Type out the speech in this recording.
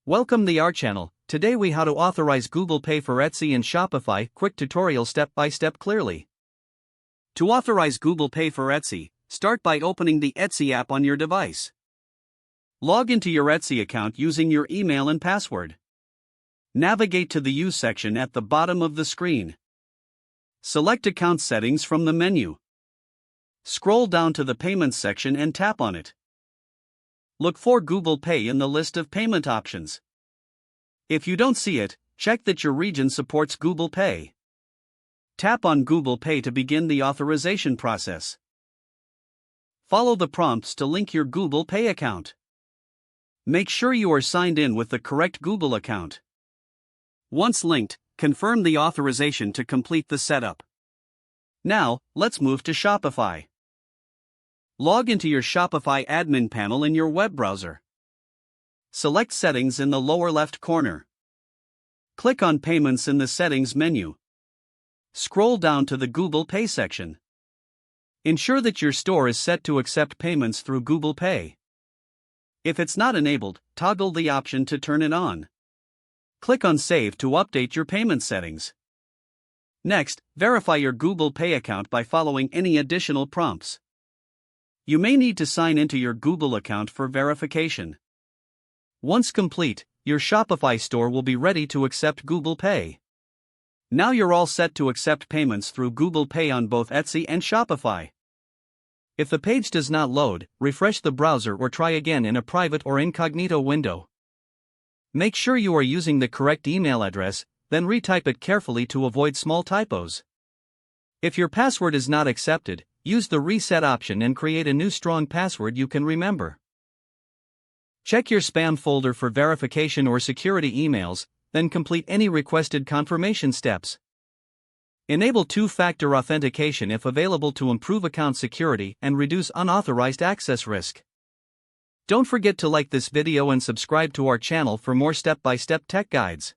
Welcome to our channel. Today we how to authorize Google Pay for Etsy and Shopify. Quick tutorial step by step clearly. To authorize Google Pay for Etsy, start by opening the Etsy app on your device. Log into your Etsy account using your email and password. Navigate to the Use section at the bottom of the screen. Select Account Settings from the menu. Scroll down to the Payments section and tap on it. Look for Google Pay in the list of payment options. If you don't see it, check that your region supports Google Pay. Tap on Google Pay to begin the authorization process. Follow the prompts to link your Google Pay account. Make sure you are signed in with the correct Google account. Once linked, confirm the authorization to complete the setup. Now, let's move to Shopify. Log into your Shopify admin panel in your web browser. Select Settings in the lower left corner. Click on Payments in the Settings menu. Scroll down to the Google Pay section. Ensure that your store is set to accept payments through Google Pay. If it's not enabled, toggle the option to turn it on. Click on Save to update your payment settings. Next, verify your Google Pay account by following any additional prompts. You may need to sign into your Google account for verification. Once complete, your Shopify store will be ready to accept Google Pay. Now you're all set to accept payments through Google Pay on both Etsy and Shopify. If the page does not load, refresh the browser or try again in a private or incognito window. Make sure you are using the correct email address, then retype it carefully to avoid small typos. If your password is not accepted, use the reset option and create a new strong password you can remember. Check your spam folder for verification or security emails, then complete any requested confirmation steps. Enable two-factor authentication if available to improve account security and reduce unauthorized access risk. Don't forget to like this video and subscribe to our channel for more step-by-step tech guides.